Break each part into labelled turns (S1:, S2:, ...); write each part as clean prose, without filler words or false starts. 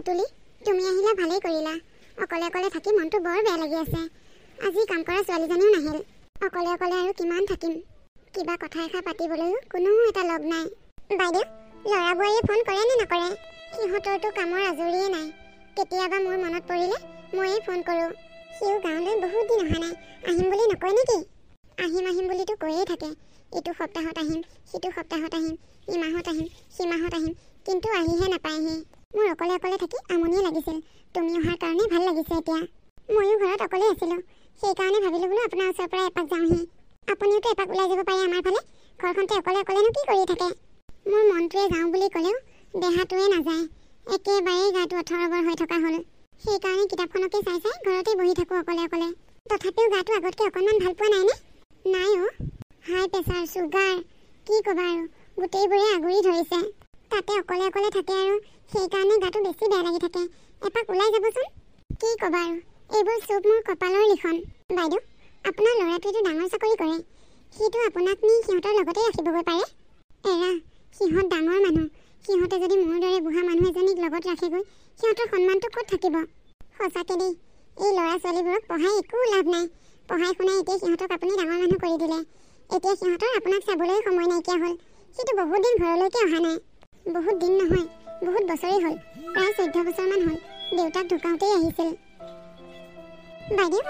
S1: পুতুলি, তুমি আহিলা ভালেই কৰিলা। অকলে অকলে থাকি মনটো বৰ বেয়া লাগি আছে। আজি কাম কৰা ছোৱালীজনীও নাহিল। অকলে অকলে আৰু কিমান থাকিম। কিবা কথা এষাৰ পাতিবলৈও কোনো এটা লগ নাই। বাইদেউ, ল'ৰা বোৱাৰীয়ে ফোন কৰে নে নকৰে? সিহঁতৰতো কামৰ আজৰিয়ে নাই। কেতিয়াবা মোৰ মনত পৰিলে ময়েই ফোন কৰোঁ। সিও গাঁৱলৈ বহুত দিন অহা নাই। আহিম বুলি নকয় নেকি? আহিম আহিম বুলিতো কৈয়ে থাকে। ইটো সপ্তাহত আহিম, সিটো সপ্তাহত আহিম, ইমাহত আহিম, সিমাহত আহিম, কিন্তু আহিহে নাপায়হি। মোৰ অকলে অকলে থাকি আমনিয়ে লাগিছিল। তুমি অহাৰ কাৰণে ভাল লাগিছে এতিয়া। ময়ো ঘৰত অকলেই আছিলোঁ। সেইকাৰণে ভাবিলোঁ বোলো আপোনাৰ ওচৰৰ পৰা এপাক যাওঁহি। আপুনিওতো এপাক ওলাই যাব পাৰে আমাৰ ফালে। ঘৰখনতে অকলে অকলেনো কি কৰি থাকে? মোৰ মনটোৱে যাওঁ বুলি ক'লেও দেহাটোৱে নাযায়। একেবাৰেই গাটো অথৰবৰ হৈ থকা হ'ল। সেইকাৰণে কিতাপখনকে চাই চাই ঘৰতে বহি থাকোঁ অকলে অকলে। তথাপিও গাটো আগতকৈ অকণমান ভাল পোৱা নাইনে? নাই অ'। হাই প্ৰেছাৰ, চুগাৰ, কি ক'বা আৰু, গোটেইবোৰে আগুৰি ধৰিছে। তাতে অকলে অকলে থাকে আৰু সেইকাৰণে গাটো বেছি বেয়া লাগি থাকে। এপাক ওলাই যাবচোন। কি ক'বা আৰু, এইবোৰ চব মোৰ কপালৰ লিখন। বাইদেউ, আপোনাৰ ল'ৰাটোৱেতো ডাঙৰ চাকৰি কৰে। সিটো আপোনাক নি সিহঁতৰ লগতে ৰাখিবগৈ পাৰে। এৰা, সিহঁত ডাঙৰ মানুহ। সিহঁতে যদি মোৰ দৰে বুঢ়া মানুহ এজনীক লগত ৰাখেগৈ, সিহঁতৰ সন্মানটো ক'ত থাকিব? সঁচাকে দেই, এই ল'ৰা ছোৱালীবোৰক পঢ়াই একো লাভ নাই। পঢ়াই শুনাই এতিয়া সিহঁতক আপুনি ডাঙৰ মানুহ কৰি দিলে। এতিয়া সিহঁতৰ আপোনাক চাবলৈ সময় নাইকিয়া হ'ল। সিটো বহুত দিন ঘৰলৈকে অহা নাই। বহুত দিন নহয়, বহুত বছৰেই হ'ল। প্ৰায় 14 বছৰমান হ'ল। দেউতাক ঢুকাওঁতেই আহিছিল। বাইদেউ,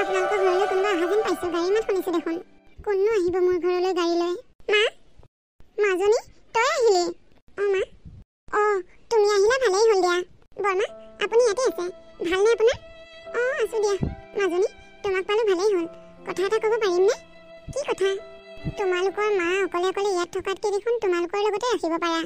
S1: আপোনালোকৰ ঘৰলৈ কোনোবা অহা যেন পাইছোঁ। গাড়ী মাত শুনিছোঁ দেখোন। কোননো আহিব মোৰ ঘৰলৈ গাড়ী লৈ? মা, মাজনী, তই আহিলি? অঁ মা। অঁ, তুমি আহিলা ভালেই হ'ল দিয়া। বৰমা, আপুনি ইয়াতে আছে? ভালনে আপোনাৰ? অঁ, আছোঁ দিয়া। মাজনী, তোমাক পালোঁ ভালেই হ'ল। কথা এটা ক'ব পাৰিমনে? কি কথা? তোমালোকৰ মা অকলে অকলে ইয়াত থকাতকৈ দেখোন তোমালোকৰ লগতে ৰাখিব পাৰা।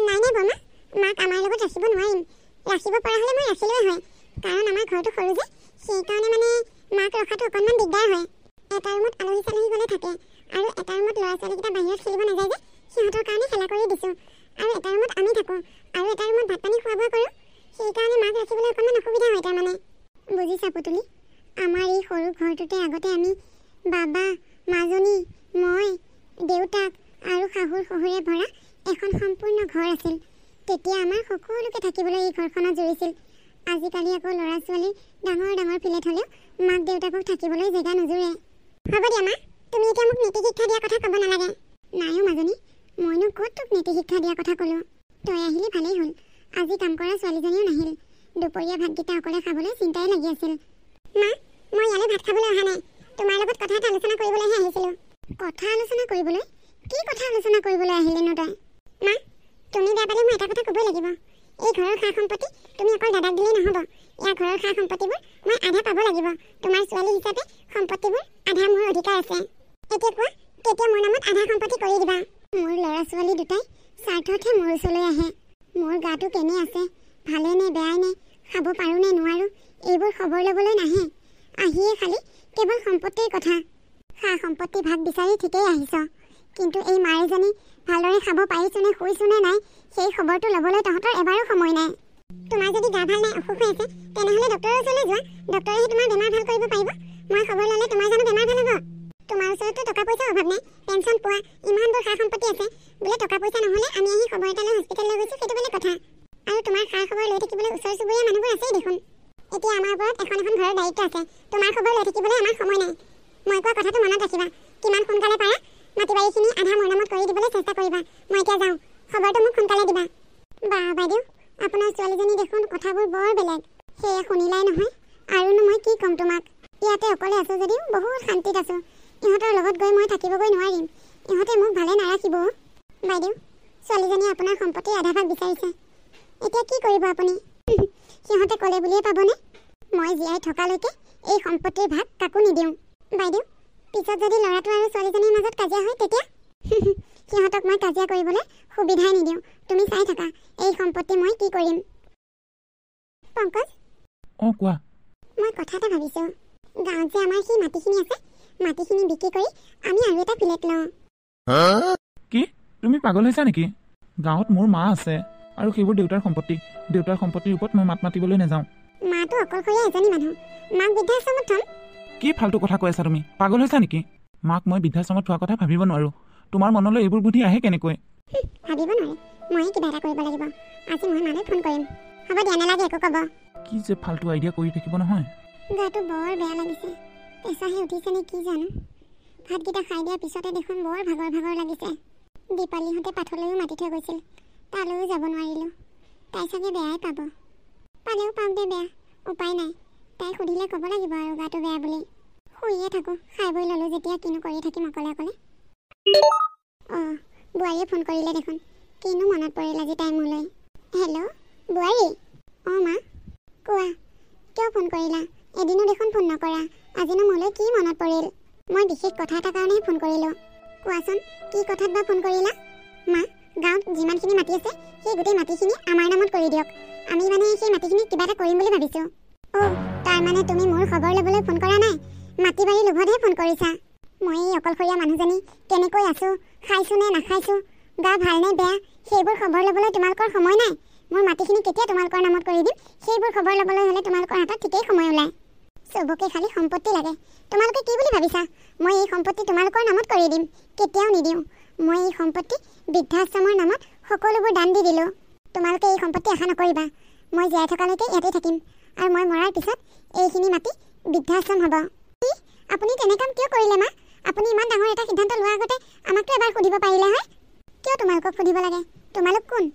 S1: নাই নাই বৰমা, মাক আমাৰ লগত ৰাখিব নোৱাৰিম। ৰাখিব পৰা হ'লে মই ৰাখিলোৱে হয়। কাৰণ আমাৰ ঘৰটো সৰু যে, সেইকাৰণে মানে মাক ৰখাটো অকণমান দিগদাৰ হয়। এটা ৰুমত আলহী চালহী গ'লে থাকে, আৰু এটা ৰুমত ল'ৰা ছোৱালীকেইটা বাহিৰত খেলিব নাযায় যে, সিহঁতৰ কাৰণে খেলা কৰি দিছোঁ। আৰু এটা ৰুমত আমি থাকোঁ, আৰু এটা ৰুমত ভাত পানী খোৱা বোৱা কৰোঁ। সেইকাৰণে মাক ৰাখিবলৈ অকণমান অসুবিধা হয় তাৰমানে। বুজিছা পুতুলি, আমাৰ এই সৰু ঘৰটোতে আগতে আমি বাবা, মাজনী, মই, দেউতাক আৰু শাহুৰ শহুৰে ভৰা এখন সম্পূৰ্ণ ঘৰ আছিল। তেতিয়া আমাৰ সকলোকে থাকিবলৈ এই ঘৰখনত জুৰিছিল। আজিকালি আকৌ ল'ৰা ছোৱালী ডাঙৰ ডাঙৰ ফ্লেট হ'লেও মাক দেউতাকক থাকিবলৈ জেগা নোজোৰে। হ'ব দিয়া মা, তুমি এতিয়া মোক নীতি শিক্ষা দিয়া কথা ক'ব নালাগে। নাইও মাজনী, মইনো ক'ত তোক নীতি শিক্ষা দিয়া কথা ক'লোঁ? তই আহিলি ভালেই হ'ল। আজি কাম কৰা ছোৱালীজনীও নাহিল। দুপৰীয়া ভাতকেইটা অকলে খাবলৈ চিন্তাই লাগি আছিল। মা, মই ইয়ালৈ ভাত খাবলৈ অহা নাই। তোমাৰ লগত কথা এটা আলোচনা কৰিবলৈহে আহিছিলোঁ। কথা আলোচনা কৰিবলৈ? কি কথা আলোচনা কৰিবলৈ আহিলেনো তই? মা, তুমি বেয়া পালে মই এটা কথা ক'বই লাগিব। এই ঘৰৰ সা সম্পত্তি তুমি অকল দাদাক দিলেই নহ'ব। ইয়াৰ ঘৰৰ সা সম্পত্তিবোৰ মই আধা পাব লাগিব। তোমাৰ ছোৱালী হিচাপে সম্পত্তিবোৰ আধা মোৰ অধিকাৰ আছে। এতিয়া কোৱা, কেতিয়া মোৰ নামত আধা সম্পত্তি কৰি দিবা? মোৰ ল'ৰা ছোৱালী দুটাই স্বাৰ্থতহে মোৰ ওচৰলৈ আহে। মোৰ গাটো কেনে আছে, ভালে নে বেয়াই নে, খাব পাৰোঁ নে নোৱাৰোঁ, এইবোৰ খবৰ ল'বলৈ নাহে। আহিয়ে খালি কেৱল সম্পত্তিৰ কথা। সা সম্পত্তি ভাগ বিচাৰি ঠিকেই আহিছ, কিন্তু এই মায়েজনী ভালদৰে খাব পাৰিছোঁ নে শুইছোঁ নে নাই, সেই খবৰটো ল'বলৈ তহঁতৰ এবাৰো সময় নাই। তোমাৰ যদি গা ভাল নাই, অসুখ হৈ আছে, তেনেহ'লে ডক্টৰৰ ওচৰলৈ যোৱা। ডক্টৰেহে তোমাৰ বেমাৰ ভাল কৰিব পাৰিব। মই খবৰ ল'লে তোমাৰ জানো বেমাৰ ভাল হ'ব? তোমাৰ ওচৰততো টকা পইচাৰ অভাৱ নাই, পেঞ্চন পোৱা, ইমানবোৰ সা সম্পত্তি আছে। বোলে টকা পইচা নহ'লে আমি আহি খবৰ এটা লৈ হস্পিটেললৈ গৈছোঁ, সেইটো বেলেগ কথা। আৰু তোমাৰ খা খবৰ লৈ থাকিবলৈ ওচৰ চুবুৰীয়া মানুহবোৰ আছেই দেখোন। এতিয়া আমাৰ ওপৰত এখন এখন ঘৰৰ দায়িত্ব আছে। তোমাৰ খবৰ লৈ থাকিবলৈ আমাৰ সময় নাই। মই কোৱা কথাটো মনত ৰাখিবা। কিমান সোনকালে পাৰা মাটি বাৰীখিনি আধা মোৰ নামত কৰি দিবলৈ চেষ্টা কৰিবা। মই এতিয়া যাওঁ, খবৰটো মোক সোনকালে দিবা। বা বাইদেউ, আপোনাৰ ছোৱালীজনী দেখোন কথাবোৰ বৰ বেলেগ। সেয়ে শুনিলাই নহয়, আৰুনো মই কি ক'ম তোমাক? ইয়াতে অকলে আছোঁ যদিও বহুত শান্তিত আছোঁ। ইহঁতৰ লগত গৈ মই থাকিবগৈ নোৱাৰিম। ইহঁতে মোক ভালে নাৰাখিব। বাইদেউ, ছোৱালীজনীয়ে আপোনাৰ সম্পত্তিৰ আধা ভাগ বিচাৰিছে। এতিয়া কি কৰিব আপুনি? সিহঁতে ক'লে বুলিয়ে পাবনে? মই জীয়াই থকালৈকে এই সম্পত্তিৰ ভাগ কাকো নিদিওঁ। বাইদেউ, পিছত যদি ল'ৰাটো আৰু ছোৱালীজনীৰ মাজত কাজিয়া হয় তেতিয়া? সিহঁতক মই কাজিয়া কৰিবলৈ সুবিধাই নিদিওঁ। তুমি চাই থাকা এই সম্পত্তি মই কি কৰিম। পংকজ,
S2: অঁ কোৱা।
S1: মই কথা এটা ভাবিছোঁ। গাঁৱত যে আমাৰ সেই মাটিখিনি আছে, মাটিখিনি বিক্ৰী কৰি আমি আৰু এটা ফ্লেট লওঁ।
S2: কি তুমি পাগল হৈছা নেকি? গাঁৱত মোৰ মা আছে, আৰু সেইবোৰ দেউতাৰ সম্পত্তি। দেউতাৰ সম্পত্তিৰ ওপৰত মই মাত মাতিবলৈ নাযাওঁ।
S1: মাটো অকলশৰীয়া এজনী মানুহ, মাক বৃদ্ধাশ্ৰমত থ'ম।
S2: কি ফাল্টু কথা কৈ আছা তুমি? পাগল হৈছা নেকি? মাক মই বৃদ্ধাশ্ৰমত থোৱা কথা ভাবিব নোৱাৰোঁ। তোমাৰ মনলৈ এইবোৰ বুদ্ধি আহে কেনেকৈ?
S1: ভাবিব নোৱাৰে, ময়ে কিবা এটা কৰিব লাগিব। আজি মই মালৈ ফোন কৰিম। হ'ব দিয়া, নালাগে একো ক'ব।
S2: কি যে ফাল্টু আইডিয়া কৰি থাকিব নহয়।
S1: গাটো বৰ বেয়া লাগিছে, পেচাহে উঠিছে নে কি জানো। ভাতকেইটা খাই দিয়াৰ পিছতে দেখোন বৰ ভাগৰ ভাগৰ লাগিছে। দীপালীহঁতে পাঠলৈও মাতি থৈ গৈছিল, তালৈও যাব নোৱাৰিলোঁ। তাই চাগে বেয়াই পাব, পালেও পাওক দে, বেয়া উপায় নাই। তাই সুধিলে ক'ব লাগিব আৰু গাটো বেয়া বুলি। শুইয়ে থাকোঁ, খাই বৈ ল'লোঁ যেতিয়া, কিনো কৰি থাকিম অকলে অকলে। অঁ, বোৱাৰীয়ে ফোন কৰিলে দেখোন, কিনো মনত পৰিল আজি তাই মোলৈ। হেল্ল' বোৱাৰী। অঁ মা, কোৱা, কিয় ফোন কৰিলা? এদিনো দেখোন ফোন নকৰা, আজিনো মোলৈ কি মনত পৰিল? মই বিশেষ কথা এটাৰ কাৰণেহে ফোন কৰিলোঁ। কোৱাচোন, কি কথাত বা ফোন কৰিলা? মা, গাঁৱত যিমানখিনি মাটি আছে সেই গোটেই মাটিখিনি আমাৰ নামত কৰি দিয়ক। আমি মানে সেই মাটিখিনি কিবা এটা কৰিম বুলি ভাবিছোঁ। অ', তাৰমানে তুমি মোৰ খবৰ ল'বলৈ ফোন কৰা নাই, মাটি বাৰী লোভতহে ফোন কৰিছা। মই এই অকলশৰীয়া মানুহজনী কেনেকৈ আছোঁ, খাইছোঁ নে নাখাইছোঁ, গা ভালনে বেয়া, সেইবোৰ খবৰ ল'বলৈ তোমালোকৰ সময় নাই। মোৰ মাটিখিনি কেতিয়া তোমালোকৰ নামত কৰি দিম, সেইবোৰ খবৰ ল'বলৈ হ'লে তোমালোকৰ হাতত ঠিকেই সময় ওলায়। চবকে খালি সম্পত্তি লাগে। তোমালোকে কি বুলি ভাবিছা মই এই সম্পত্তি তোমালোকৰ নামত কৰি দিম? কেতিয়াও নিদিওঁ। মই এই সম্পত্তি বৃদ্ধাশ্ৰমৰ নামত সকলোবোৰ দান দি দিলোঁ। তোমালোকে এই সম্পত্তি আশা নকৰিবা। মই জীয়াই থকালৈকে ইয়াতে থাকিম, আৰু মই মৰাৰ পিছত এইখিনি মাটি বৃদ্ধাশ্ৰম হ'ব। আপুনি তেনে কাম কিয় কৰিলে মা? আপুনি ইমান ডাঙৰ এটা সিদ্ধান্ত লোৱাৰ আগতে আমাকতো এবাৰ সুধিব পাৰিলে হয়। কিয় তোমালোকক সুধিব লাগে? তোমালোক কোন?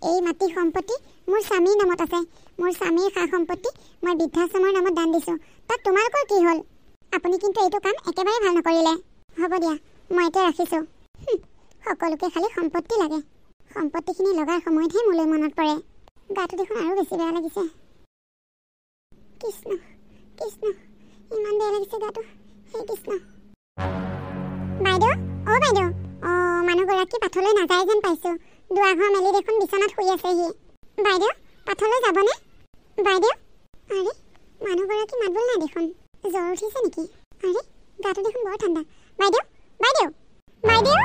S1: এই মাটি সম্পত্তি মোৰ স্বামীৰ নামত আছে। মোৰ স্বামীৰ সা সম্পত্তি মই বৃদ্ধাশ্ৰমৰ নামত দান দিছোঁ। তাত তোমালোকৰ কি হ'ল? আপুনি কিন্তু এইটো কাম একেবাৰে ভাল নকৰিলে। হ'ব দিয়া, মই এতিয়া ৰাখিছোঁ। সকলোকে খালি সম্পত্তি লাগে। সম্পত্তিখিনি লগাৰ সময়তহে মোলৈ মনত পৰে। গাটো দেখোন আৰু বেছি বেয়া লাগিছে। কৃষ্ণ কৃষ্ণ, ইমান বেয়া লাগিছে গাটো। হে কৃষ্ণ। বাইদেউ, অ' বাইদেউ, মানুহগৰাকী পাঠলৈ নাযায় যেন পাইছোঁ। দুৱাৰঘৰ মেলি দেখোন বিচনাত শুই আছেহি। বাইদেউ, পাঠলৈ যাবনে? বাইদেউ, আৰে মানুহগৰাকী মাত বোল নাই দেখোন। জ্বৰ উঠিছে নেকি? আৰে গাটো দেখোন বৰ ঠাণ্ডা। বাইদেউ, বাইদেউ, বাইদেউ,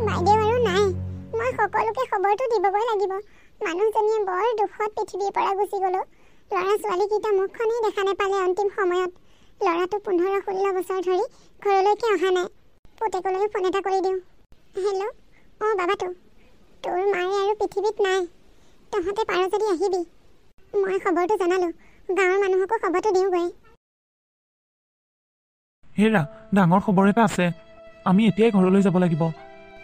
S1: বাইদেউ আৰু নাই। মই সকলোকে খবৰটো দিবগৈ লাগিব। মানুহজনীয়ে বৰ দুখত পৃথিৱীৰ পৰা গুচি গ'লো। ল'ৰা ছোৱালীকেইটা মুখখনেই দেখা নাপালে অন্তিম সময়ত। ল'ৰাটো 15-16 বছৰ ধৰি ঘৰলৈকে অহা নাই। পুতেকলৈও ফোন এটা কৰি দিওঁ। হেল্ল', অঁ বাবাটো, তোৰ মায়ে আৰু পৃথিৱীত নাই। তহঁতে পাৰ যদি আহিবি। মই খবৰটো জনালোঁ, গাঁৱৰ মানুহকো খবৰটো দিওঁগৈ।
S2: হেৰা, ডাঙৰ খবৰ এটা আছে। আমি এতিয়াই ঘৰলৈ যাব লাগিব।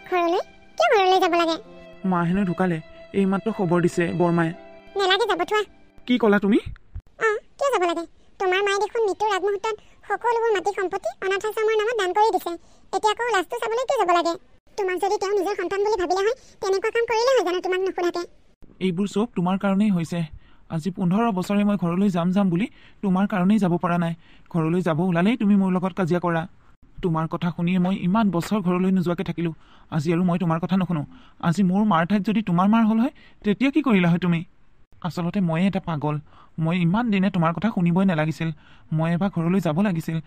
S1: ঘৰলৈ? কিয় ঘৰলৈ যাব লাগে?
S2: মা হেনো ঢুকালে, এইমাত্ৰ খবৰ দিছে বৰমায়ে।
S1: নেলাগে যাব, থোৱা।
S2: কি ক'লা তুমি?
S1: অঁ, কিয় যাব লাগে? তোমাৰ মায়ে দেখোন মৃত্যুৰ আগমুহূৰ্তত সকলোবোৰ মাটি সম্পত্তি অনাথাশ্ৰমৰ নামত দান কৰি দিছে। এতিয়া আকৌ লাজটো চাবলৈ কিয় যাব লাগে? তোমাক যদি তেওঁ নিজৰ সন্তান বুলি ভাবিলে হয়, তেনেকুৱা কাম কৰিলে হয় জানো তোমাক নুসুধাকে?
S2: এইবোৰ চব তোমাৰ কাৰণেই হৈছে। আজি 15 বছৰে মই ঘৰলৈ যাম বুলি তোমাৰ কাৰণেই যাব পৰা নাই। ঘৰলৈ যাব ওলালেই তুমি মোৰ লগত কাজিয়া কৰা। তোমাৰ কথা শুনিয়ে মই ইমান বছৰ ঘৰলৈ নোযোৱাকৈ থাকিলোঁ। আজি আৰু মই তোমাৰ কথা নুশুনো। আজি মোৰ মাৰ ঠাইত যদি তোমাৰ মাৰ হ'ল হয়, তেতিয়া কি কৰিলা হয় তুমি? আচলতে ময়ে এটা পাগল। মই ইমান দিনে তোমাৰ কথা শুনিবই নালাগিছিল। মই এবাৰ ঘৰলৈ যাব লাগিছিল।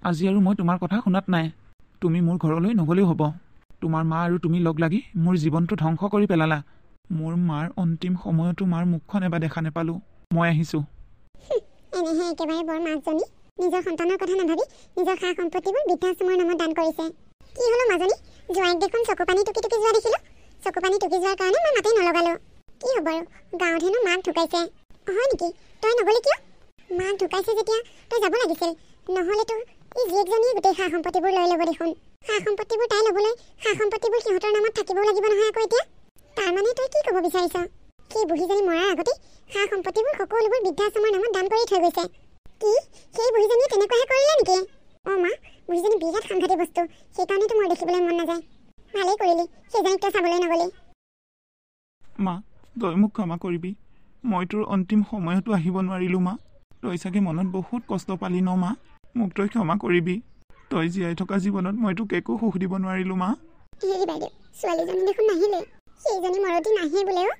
S2: আজি আৰু মই তোমাৰ কথা শুনাত নাই। তুমি মোৰ ঘৰলৈ নগ'লেও হ'ব। তোমাৰ মা আৰু তুমি লগ লাগি মোৰ জীৱনটো ধ্বংস কৰি পেলালা। মোৰ মাৰ অন্তিম সময়তো মাৰ মুখখন এবাৰ দেখা নাপালোঁ। মই আহিছোঁ।
S1: এনেহে একেবাৰে বৰ মাকজনী নিজৰ সন্তানৰ কথা নাভাবি নিজৰ সা সম্পত্তিবোৰ বৃদ্ধাশ্ৰমৰ নামত দান কৰিছে। কি হ'লো মাজনী? জোঁৱাইক দেখোন চকু পানী টুকি টুকি যোৱা দেখিলোঁ। চকু পানী টুকি যোৱাৰ কাৰণে মই মাতেই নলগালোঁ। কি হ'ব আৰু, গাঁৱত হেনো মাক ঢুকাইছে। হয় নেকি? তই নগ'লি কিয়? মাক ঢুকাইছে যেতিয়া তই যাব লাগিছিল। নহ'লেতো এই জীয়েকজনীয়ে গোটেই সা সম্পত্তিবোৰ লৈ ল'ব দেখোন। সা সম্পত্তিবোৰ তাই ল'বলৈ সা সম্পত্তিবোৰ সিহঁতৰ নামত থাকিবও লাগিব নহয় আকৌ এতিয়া। তাৰমানে তই কি ক'ব বিচাৰিছ? সেই বুঢ়ীজনী মৰাৰ আগতেই সা সম্পত্তিবোৰ সকলোবোৰ বৃদ্ধাশ্ৰমৰ নামত দান কৰি থৈ গৈছে। কি সেই বুঢ়ীজনীয়ে তেনেকুৱাহে কৰিলে নেকি? অঁ মা, বুঢ়ীজনী বিৰাট সাংঘাতিক বস্তু। সেইকাৰণেতো মোৰ দেখিবলৈ মন নাযায়। ভালেই কৰিলি সেইজনীক তই চাবলৈ নগ'লি।
S2: মা, তই মোক ক্ষমা কৰিবি। মই তোৰ অন্তিম সময়তো আহিব নোৱাৰিলোঁ মা। তই চাগে মনত বহুত কষ্ট পালি ন মা? মোক তই ক্ষমা কৰিবি। তই জীয়াই থকা জীৱনত মই তোক একো সুখ দিব নোৱাৰিলোঁ মা।
S1: হেৰি বাইদেউ, ছোৱালীজনী দেখোন নাহিলে। সেইজনী মৰতি নাহে বোলেও।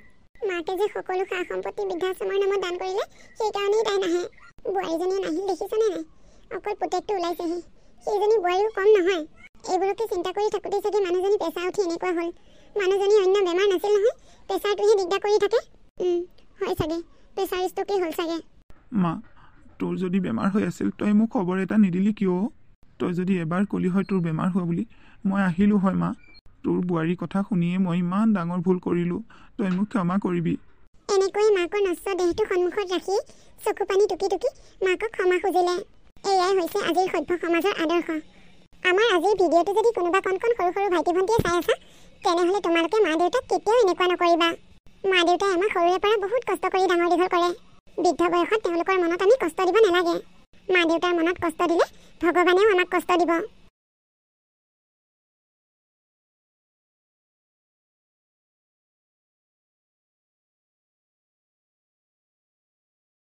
S1: মাকে যে সকলো সা সম্পত্তি বৃদ্ধাশ্ৰমৰ নামত দান কৰিলে, সেইকাৰণেই তাই নাহে। বোৱাৰীজনীয়ে নাহিল দেখিছনে নাই? অকল পুতেকটো ওলাইছেহি। সেইজনী বোৱাৰীও কম নহয়। এইবোৰকে চিন্তা কৰি থাকোঁতে চাগে মানুহজনী প্ৰেছাৰ উঠি এনেকুৱা হ'ল। মানুহজনী অন্য বেমাৰ নাছিল নহয়, প্ৰেছাৰটোহে দিগদাৰ কৰি থাকে। হয় চাগে, প্ৰেছাৰ ষ্ট্ৰকেই হ'ল চাগে।
S2: মা, তোৰ যদি বেমাৰ হৈ আছিল তই মোক খবৰ এটা নিদিলি কিয়? তই যদি এবাৰ ক'লি হয় তোৰ বেমাৰ হোৱা বুলি, মই আহিলোঁ হয় মা। তোৰ বোৱাৰীৰ কথা শুনিয়ে মই ইমান ডাঙৰ ভুল কৰিলোঁ। তই মোক ক্ষমা কৰিবি।
S1: এনেকৈ মাকৰ নষ্ট দেহটো সন্মুখত ৰাখি চকু পানী টুকি টুকি মাকক ক্ষমা খুজিলে। এয়াই হৈছে আজিৰ সভ্য সমাজৰ আদৰ্শ। আমাৰ আজিৰ ভিডিঅ'টো যদি কোনোবা কণ কণ সৰু সৰু ভাইটি ভণ্টিয়ে চাই আছা, তেনেহ'লে তোমালোকে মা দেউতাক কেতিয়াও এনেকুৱা নকৰিবা। মা দেউতাই আমাক সৰুৰে পৰা বহুত কষ্ট কৰি ডাঙৰ দীঘল কৰে। বৃদ্ধ বয়সত তেওঁলোকৰ মনত আমি কষ্ট দিব নালাগে। মা দেউতাৰ মনত কষ্ট দিলে ভগৱানেও আমাক কষ্ট দিব।